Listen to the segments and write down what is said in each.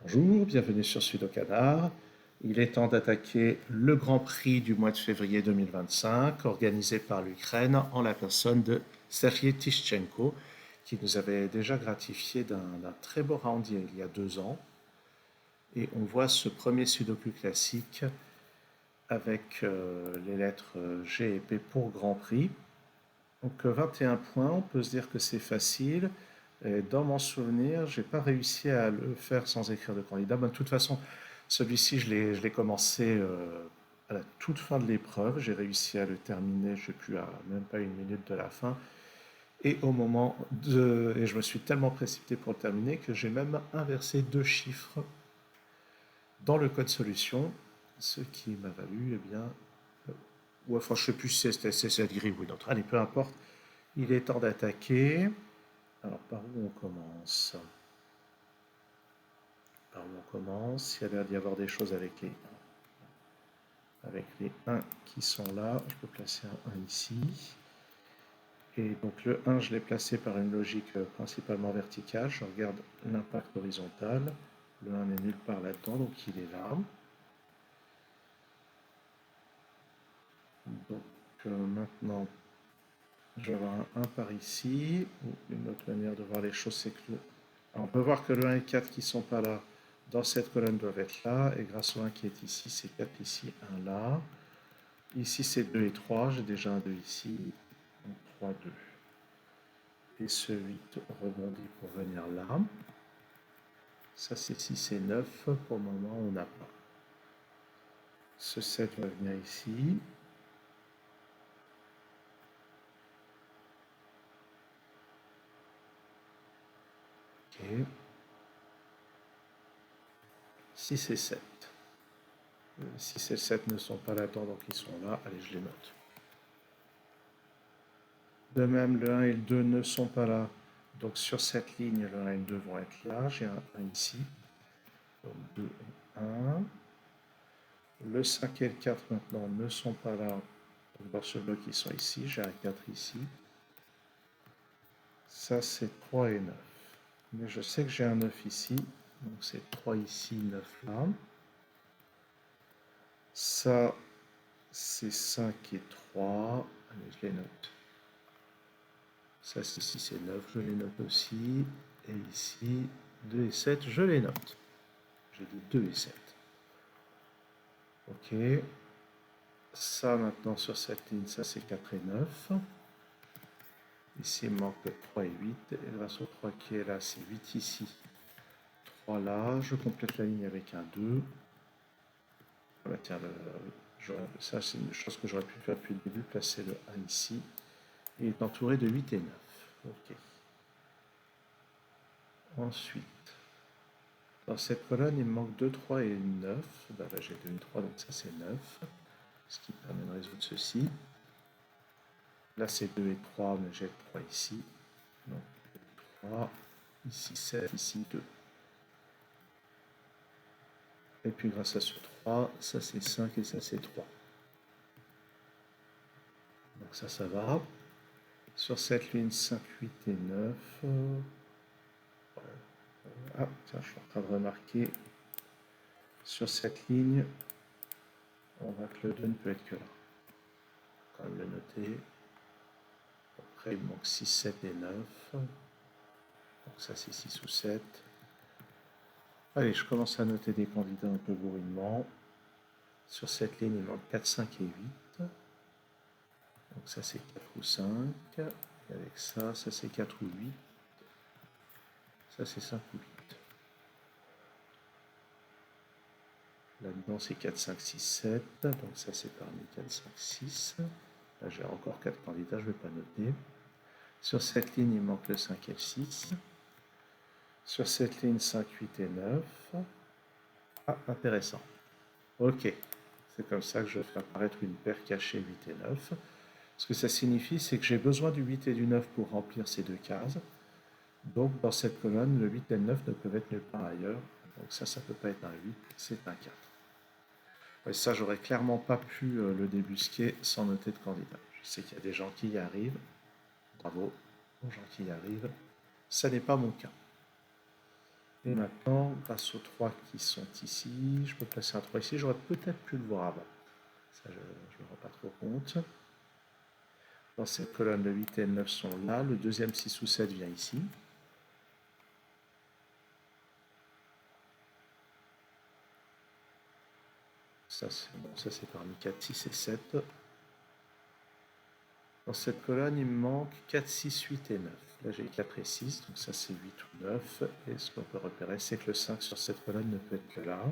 Bonjour, bienvenue sur Sudokanar. Il est temps d'attaquer le Grand Prix du mois de février 2025, organisé par l'Ukraine en la personne de Sergei Tischenko, qui nous avait déjà gratifié d'un très beau round il y a 2 ans. Et on voit ce premier Sudoku classique avec les lettres G et P pour Grand Prix. Donc 21 points, on peut se dire que c'est facile. Et dans mon souvenir, j'ai pas réussi à le faire sans écrire de candidat. Ben, de toute façon, celui-ci, je l'ai commencé à la toute fin de l'épreuve. J'ai réussi à le terminer, je sais plus, à même pas une minute de la fin. Et je me suis tellement précipité pour le terminer que j'ai même inversé 2 chiffres dans le code solution, ce qui m'a valu, eh bien, ou enfin, je sais plus si c'est cette grille ou une autre. Allez, peu importe. Il est temps d'attaquer. Alors, par où on commence? Par où on commence? Il y a l'air d'y avoir des choses avec les 1 qui sont là. Je peux placer un 1 ici. Et donc le 1, je l'ai placé par une logique principalement verticale. Je regarde l'impact horizontal. Le 1 n'est nulle part là-dedans, donc il est là. Donc maintenant, je vais avoir un 1 par ici. Ou une autre manière de voir les choses, c'est que on peut voir que le 1 et 4 qui ne sont pas là dans cette colonne doivent être là. Et grâce au 1 qui est ici, c'est 4 ici, 1 là. Ici, c'est 2 et 3. J'ai déjà un 2 ici. Donc 3, 2. Et ce 8 rebondit pour venir là. Ça, c'est 6 et 9. Pour le moment, on n'a pas. Ce 7 va venir ici. Ok. 6 et 7. 6 et 7 ne sont pas là-dedans, donc ils sont là. Allez, je les note. De même, le 1 et le 2 ne sont pas là. Donc sur cette ligne, le 1 et le 2 vont être là. J'ai un 1 ici. Donc 2 et 1. Le 5 et le 4 maintenant ne sont pas là. Donc dans ce bloc, ils sont ici. J'ai un 4 ici. Ça, c'est 3 et 9. Mais je sais que j'ai un 9 ici. Donc c'est 3 ici, 9 là. Ça, c'est 5 et 3. Allez, je les note. Ça, c'est 6 et 9. Je les note aussi. Et ici, 2 et 7. Je les note. J'ai dit 2 et 7. Ok. Ça, maintenant, sur cette ligne, ça, c'est 4 et 9. Ici, il manque 3 et 8. Et grâce au 3 qui est là, c'est 8 ici. 3 là. Je complète la ligne avec un 2. Ah bah tiens, ça, c'est une chose que j'aurais pu faire depuis le début. Placer le 1 ici. Il est entouré de 8 et 9. Ok. Ensuite, dans cette colonne, il me manque 2, 3 et 9. Bah là, j'ai 2 et 3, donc ça, c'est 9. Ce qui permet de résoudre ceci. Là, c'est 2 et 3, mais j'ai 3 ici. Donc, 3, ici 7, ici 2. Et puis, grâce à ce 3, ça c'est 5 et ça c'est 3. Donc ça va. Sur cette ligne, 5, 8 et 9. Ah, tiens, je suis en train de remarquer. Sur cette ligne, on voit que le 2 ne peut être que là. Quand même le noter. Après, il manque 6, 7 et 9. Donc ça, c'est 6 ou 7. Allez, je commence à noter des candidats un peu bourrinement. Sur cette ligne, il manque 4, 5 et 8. Donc ça, c'est 4 ou 5. Et avec ça, ça c'est 4 ou 8. Ça, c'est 5 ou 8. Là-dedans, c'est 4, 5, 6, 7. Donc ça, c'est parmi 4, 5, 6. Là, j'ai encore 4 candidats, je ne vais pas noter. Sur cette ligne, il manque le 5 et le 6. Sur cette ligne, 5, 8 et 9. Ah, intéressant. Ok. C'est comme ça que je fais apparaître une paire cachée 8 et 9. Ce que ça signifie, c'est que j'ai besoin du 8 et du 9 pour remplir ces deux cases. Donc, dans cette colonne, le 8 et le 9 ne peuvent être nulle part ailleurs. Donc ça ne peut pas être un 8, c'est un 4. Et ça, j'aurais clairement pas pu le débusquer sans noter de candidat. Je sais qu'il y a des gens qui y arrivent. Bravo aux gens qui y arrivent. Ça n'est pas mon cas. Et maintenant, grâce aux 3 qui sont ici, je peux placer un 3 ici. J'aurais peut-être pu le voir avant. Ça, je ne me rends pas trop compte. Dans cette colonne, le 8 et le 9 sont là. Le deuxième 6 ou 7 vient ici. Ça, c'est bon, ça c'est parmi 4, 6 et 7. Dans cette colonne, il me manque 4, 6, 8 et 9. Là, j'ai 4 et 6, donc ça c'est 8 ou 9. Et ce qu'on peut repérer, c'est que le 5 sur cette colonne ne peut être que là.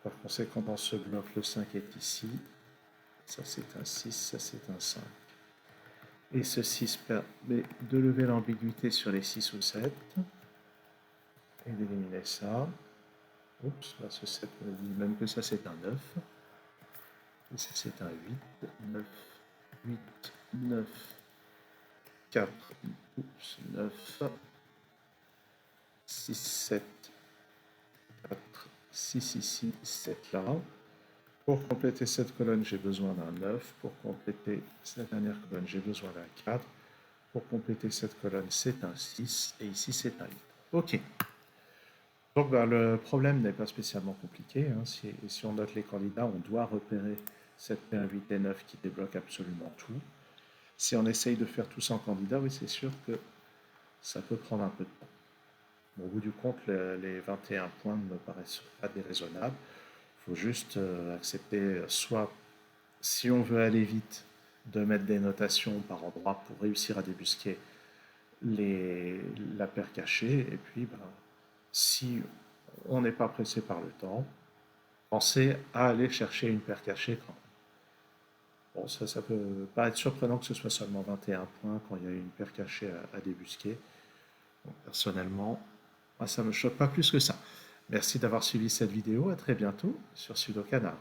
Par conséquent, dans ce bloc, le 5 est ici. Ça c'est un 6, ça c'est un 5. Et ce 6 permet de lever l'ambiguïté sur les 6 ou 7 et d'éliminer ça. Oups, là ce 7 me dit même que ça c'est un 9. Et ça c'est un 8, 9, 8, 9, 4, oups, 9, 6, 7, 4, 6 ici, 7 là. Pour compléter cette colonne, j'ai besoin d'un 9. Pour compléter cette dernière colonne, j'ai besoin d'un 4. Pour compléter cette colonne, c'est un 6. Et ici, c'est un 8. OK. Donc, le problème n'est pas spécialement compliqué. Hein. Si on note les candidats, on doit repérer 7, 1, 8 et 9 qui débloquent absolument tout. Si on essaye de faire tout ça en candidat, oui, c'est sûr que ça peut prendre un peu de temps. Au bout du compte, les 21 points ne me paraissent pas déraisonnables. Il faut juste accepter, soit si on veut aller vite, de mettre des notations par endroit pour réussir à débusquer la paire cachée. Et puis, si on n'est pas pressé par le temps, pensez à aller chercher une paire cachée quand même. Bon, ça peut pas être surprenant que ce soit seulement 21 points quand il y a une paire cachée à débusquer. Bon, personnellement, moi, ça ne me choque pas plus que ça. Merci d'avoir suivi cette vidéo. À très bientôt sur Sudokanar.